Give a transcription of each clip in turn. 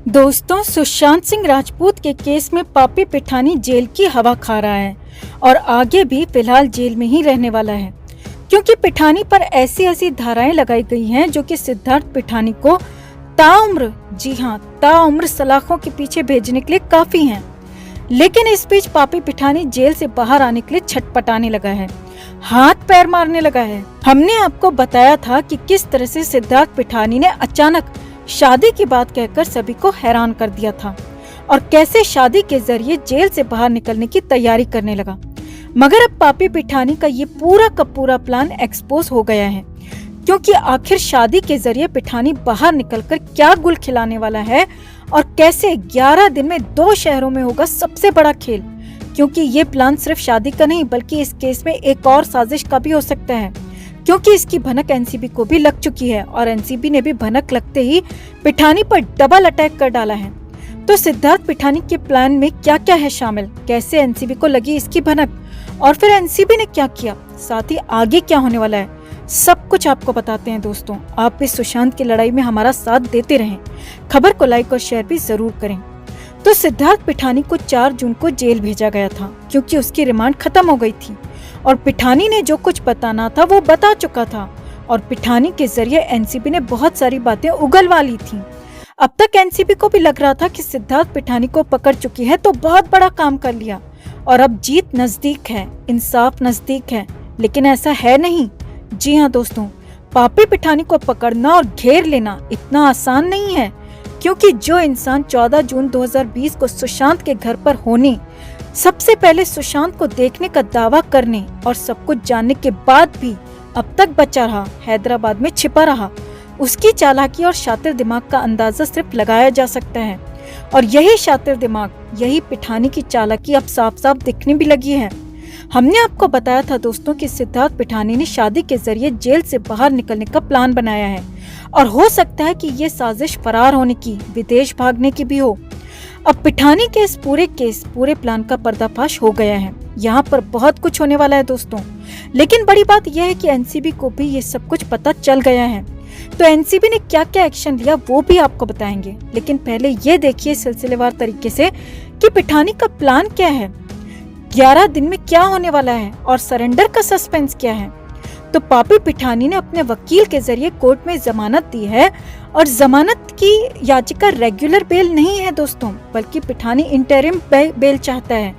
दोस्तों, सुशांत सिंह राजपूत के केस में पापी पिठानी जेल की हवा खा रहा है और आगे भी फिलहाल जेल में ही रहने वाला है, क्योंकि पिठानी पर ऐसी ऐसी धाराएं लगाई गई हैं जो कि सिद्धार्थ पिठानी को ताउम्र, जी हाँ, ताउम्र सलाखों के पीछे भेजने के लिए काफी हैं। लेकिन इस बीच पापी पिठानी जेल से बाहर आने के लिए छटपटाने लगा है, हाथ पैर मारने लगा है। हमने आपको बताया था कि किस तरह से सिद्धार्थ पिठानी ने अचानक शादी की बात कहकर सभी को हैरान कर दिया था और कैसे शादी के जरिए जेल से बाहर निकलने की तैयारी करने लगा। मगर अब पापी पिठानी का ये पूरा का पूरा प्लान एक्सपोज हो गया है, क्योंकि आखिर शादी के जरिए पिठानी बाहर निकलकर क्या गुल खिलाने वाला है और कैसे 11 दिन में 2 शहरों में होगा सबसे बड़ा खेल। क्योंकि ये प्लान सिर्फ शादी का नहीं बल्कि इस केस में एक और साजिश का भी हो सकता है, क्योंकि इसकी भनक एनसीबी को भी लग चुकी है और एनसीबी ने भी भनक लगते ही पिठानी पर डबल अटैक कर डाला है। तो सिद्धार्थ पिठानी के प्लान में क्या क्या है शामिल, कैसे एनसीबी को लगी इसकी भनक और फिर एनसीबी ने क्या किया, साथ ही आगे क्या होने वाला है, सब कुछ आपको बताते हैं। दोस्तों, आप भी सुशांत की लड़ाई में हमारा साथ देते रहें। खबर को लाइक और शेयर भी जरूर करें। तो सिद्धार्थ पिठानी को 4 जून को जेल भेजा गया था, क्योंकि उसकी रिमांड खत्म हो गई थी और पिठानी ने जो कुछ बताना था वो बता चुका था और पिठानी के जरिए एनसीबी ने बहुत सारी बातें उगलवा ली थी। अब तक एनसीबी को भी लग रहा था कि सिद्धार्थ पिठानी को पकड़ चुकी है तो बहुत बड़ा काम कर लिया और अब जीत नजदीक है, इंसाफ नजदीक है, लेकिन ऐसा है नहीं। जी हाँ दोस्तों, पापी पिठानी को पकड़ना और घेर लेना इतना आसान नहीं है, क्योंकि जो इंसान 14 जून 2020 को सुशांत के घर पर होने, सबसे पहले सुशांत को देखने का दावा करने और सब कुछ जानने के बाद भी अब तक बचा रहा, हैदराबाद में छिपा रहा, उसकी चालाकी और शातिर दिमाग का अंदाजा सिर्फ लगाया जा सकता है। और यही शातिर दिमाग, यही पिठानी की चालाकी अब साफ साफ दिखने भी लगी है। हमने आपको बताया था दोस्तों कि सिद्धार्थ पिठानी ने शादी के जरिए जेल से बाहर निकलने का प्लान बनाया है और हो सकता है कि ये साजिश फरार होने की, विदेश भागने की भी हो। अब पिठानी के इस पूरे प्लान का पर्दाफाश हो गया है। यहाँ पर बहुत कुछ होने वाला है दोस्तों, लेकिन बड़ी बात यह है कि एनसीबी को भी ये सब कुछ पता चल गया है। तो एनसीबी ने क्या क्या एक्शन लिया वो भी आपको बताएंगे, लेकिन पहले ये देखिए सिलसिलेवार तरीके से कि पिठानी का प्लान क्या है, 11 दिन में क्या होने वाला है और सरेंडर का सस्पेंस क्या है। तो पापी पिठानी ने अपने वकील के जरिए कोर्ट में जमानत दी है और जमानत की याचिका रेगुलर बेल नहीं है दोस्तों, बल्कि पिठानी इंटरिम बेल चाहता है।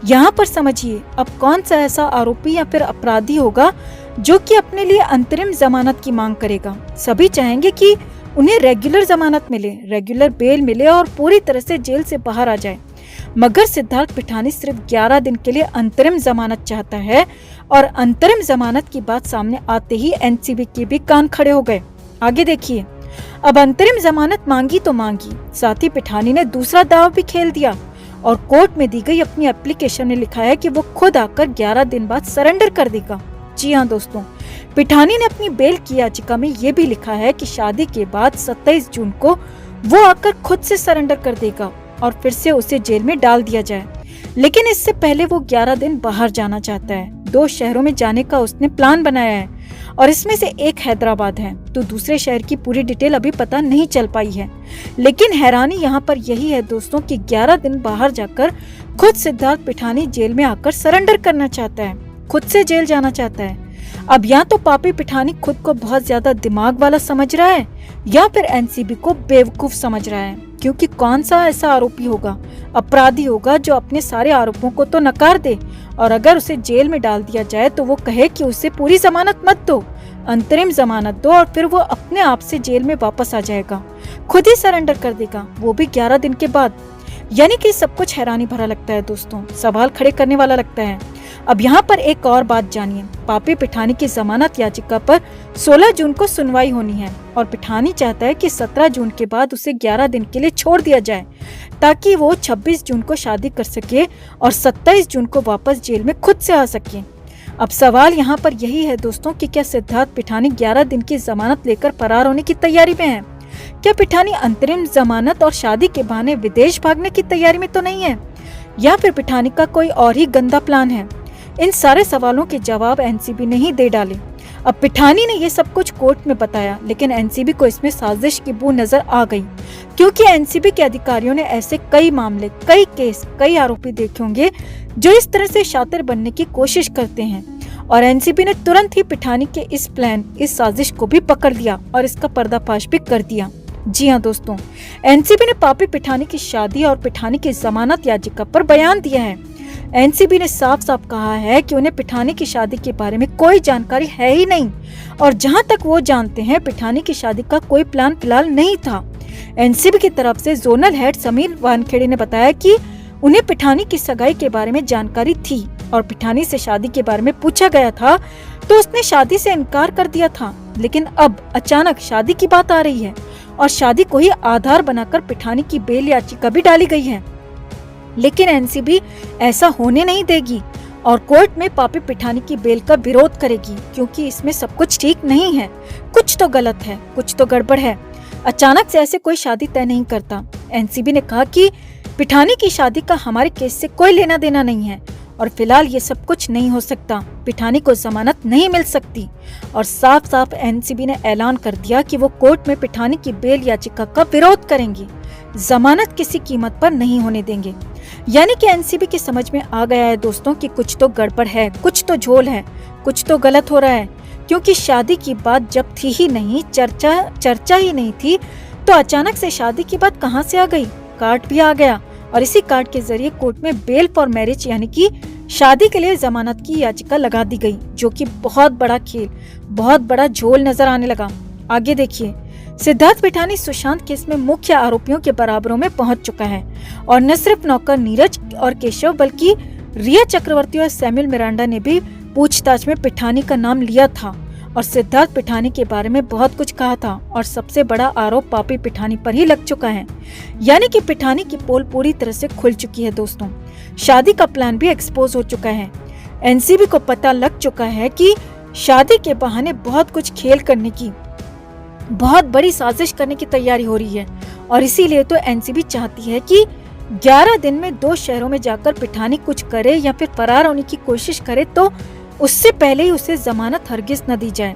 यहाँ पर समझिए, अब कौन सा ऐसा आरोपी या फिर अपराधी होगा जो कि अपने लिए अंतरिम जमानत की मांग करेगा। सभी चाहेंगे कि उन्हें रेगुलर जमानत मिले, रेगुलर बेल मिले और पूरी तरह से जेल से बाहर आ जाए। मगर सिद्धार्थ पिठानी सिर्फ 11 दिन के लिए अंतरिम जमानत चाहता है और अंतरिम जमानत की बात सामने आते ही एनसीबी के भी कान खड़े हो गए। आगे देखिए, अब अंतरिम जमानत मांगी तो मांगी, साथ ही पिठानी ने दूसरा दाव भी खेल दिया और कोर्ट में दी गई अपनी एप्लीकेशन में लिखा है कि वो खुद आकर 11 दिन बाद सरेंडर कर देगा। जी हाँ दोस्तों, पिठानी ने अपनी बेल की याचिका में ये भी लिखा है कि शादी के बाद 27 जून को वो आकर खुद से सरेंडर कर देगा और फिर से उसे जेल में डाल दिया जाए। लेकिन इससे पहले वो 11 दिन बाहर जाना चाहता है। 2 शहरों में जाने का उसने प्लान बनाया है और इसमें से एक हैदराबाद है, तो दूसरे शहर की पूरी डिटेल अभी पता नहीं चल पाई है। लेकिन हैरानी यहाँ पर यही है दोस्तों कि 11 दिन बाहर जाकर खुद सिद्धार्थ पिठानी जेल में आकर सरेंडर करना चाहता है, खुद से जेल जाना चाहता है। अब या तो पापी पिठानी खुद को बहुत ज्यादा दिमाग वाला समझ रहा है या फिर एनसीबी को बेवकूफ समझ रहा है, क्योंकि कौन सा ऐसा आरोपी होगा, अपराधी होगा जो अपने सारे आरोपों को तो नकार दे और अगर उसे जेल में डाल दिया जाए तो वो कहे कि उसे पूरी जमानत मत दो, अंतरिम जमानत दो, और फिर वो अपने आप से जेल में वापस आ जाएगा, खुद ही सरेंडर कर देगा, वो भी 11 दिन के बाद। यानी कि सब कुछ हैरानी भरा लगता है दोस्तों, सवाल खड़े करने वाला लगता है। अब यहाँ पर एक और बात जानिए, पापी पिठानी की जमानत याचिका पर 16 जून को सुनवाई होनी है और पिठानी चाहता है कि 17 जून के बाद उसे 11 दिन के लिए छोड़ दिया जाए ताकि वो 26 जून को शादी कर सके और 27 जून को वापस जेल में खुद से आ सके। अब सवाल यहाँ पर यही है दोस्तों कि क्या सिद्धार्थ पिठानी 11 दिन की जमानत लेकर फरार होने की तैयारी में है? क्या पिठानी अंतरिम जमानत और शादी के बहाने विदेश भागने की तैयारी में तो नहीं है, या फिर पिठानी का कोई और ही गंदा प्लान है? इन सारे सवालों के जवाब एनसीबी ने ही दे डाले। अब पिठानी ने ये सब कुछ कोर्ट में बताया, लेकिन एनसीबी को इसमें साजिश की बू नजर आ गई, क्योंकि एनसीबी के अधिकारियों ने ऐसे कई मामले, कई केस, कई आरोपी देखे होंगे जो इस तरह से शातिर बनने की कोशिश करते हैं। और एनसीबी ने तुरंत ही पिठानी के इस प्लान, इस साजिश को भी पकड़ लिया और इसका पर्दाफाश भी कर दिया। जी हाँ दोस्तों, एनसीबी ने पापी पिठानी की शादी और पिठानी की जमानत याचिका पर बयान दिया है। एनसीबी ने साफ साफ कहा है कि उन्हें पिठानी की शादी के बारे में कोई जानकारी है ही नहीं, और जहां तक वो जानते हैं पिठानी की शादी का कोई प्लान फिलहाल नहीं था। एनसीबी की तरफ से जोनल हेड समीर वानखेड़े ने बताया कि उन्हें पिठानी की सगाई के बारे में जानकारी थी और पिठानी से शादी के बारे में पूछा गया था तो उसने शादी से इनकार कर दिया था, लेकिन अब अचानक शादी की बात आ रही है और शादी को ही आधार बनाकर पिठानी की बेल याचिका भी डाली गई है। लेकिन एनसीबी ऐसा होने नहीं देगी और कोर्ट में पापी पिठानी की बेल का विरोध करेगी, क्योंकि इसमें सब कुछ ठीक नहीं है, कुछ तो गलत है, कुछ तो गड़बड़ है। अचानक से ऐसे कोई शादी तय नहीं करता। एनसीबी ने कहा कि पिठानी की शादी का हमारे केस से कोई लेना देना नहीं है और फिलहाल ये सब कुछ नहीं हो सकता, पिठानी को जमानत नहीं मिल सकती। और साफ साफ एनसीबी ने ऐलान कर दिया कि वो कोर्ट में पिठानी की बेल याचिका का विरोध करेंगी, जमानत किसी कीमत पर नहीं होने देंगे। यानी कि एनसीबी की समझ में आ गया है दोस्तों कि कुछ तो गड़बड़ है, कुछ तो झोल है, कुछ तो गलत हो रहा है, क्योंकि शादी की बात जब थी ही नहीं, चर्चा ही नहीं थी, तो अचानक से शादी की बात कहां से आ गई। कार्ड भी आ गया और इसी कार्ड के जरिए कोर्ट में बेल फॉर मैरिज यानी कि शादी के लिए जमानत की याचिका लगा दी गई, जो कि बहुत बड़ा खेल, बहुत बड़ा झोल नजर आने लगा। आगे देखिए, सिद्धार्थ पिठानी सुशांत केस में मुख्य आरोपियों के बराबरों में पहुंच चुका है और न सिर्फ नौकर नीरज और केशव बल्कि रिया चक्रवर्ती और सैमुअल मिरांडा ने भी पूछताछ में पिठानी का नाम लिया था और सिद्धार्थ पिठानी के बारे में बहुत कुछ कहा था और सबसे बड़ा आरोप पापी पिठानी पर ही लग चुका है। यानी कि पिठानी की पोल पूरी तरह से खुल चुकी है दोस्तों। शादी का प्लान भी एक्सपोज हो चुका है। एनसीबी को पता लग चुका है कि शादी के बहाने बहुत कुछ खेल करने की, बहुत बड़ी साजिश करने की तैयारी हो रही है और इसीलिए तो एनसीबी चाहती है कि 11 दिन में 2 शहरों में जाकर पिठानी कुछ करे या फिर फरार होने की कोशिश करे तो उससे पहले ही उसे जमानत हरगिज न दी जाए।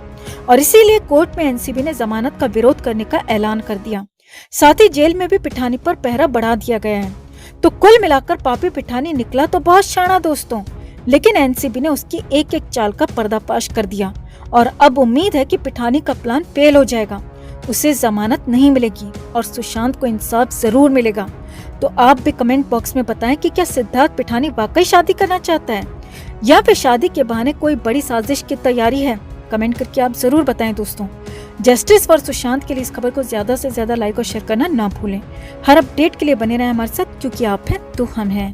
और इसीलिए कोर्ट में एनसीबी ने जमानत का विरोध करने का ऐलान कर दिया। साथ ही जेल में भी पिठानी पर पहरा बढ़ा दिया गया है। तो कुल मिलाकर पापी पिठानी निकला तो बहुत शाना दोस्तों, लेकिन एनसीबी ने उसकी एक एक चाल का पर्दाफाश कर दिया और अब उम्मीद है कि पिठानी का प्लान फेल हो जाएगा, उसे जमानत नहीं मिलेगी और सुशांत को इंसाफ जरूर मिलेगा। तो आप भी कमेंट बॉक्स में बताएं कि क्या सिद्धार्थ पिठानी वाकई शादी करना चाहता है या फिर शादी के बहाने कोई बड़ी साजिश की तैयारी है। कमेंट करके आप जरूर बताएं दोस्तों। जस्टिस फॉर सुशांत के लिए इस खबर को ज्यादा से ज्यादा लाइक और शेयर करना ना भूलें। हर अपडेट के लिए बने रहें हमारे साथ, क्योंकि आप हैं तो हम हैं।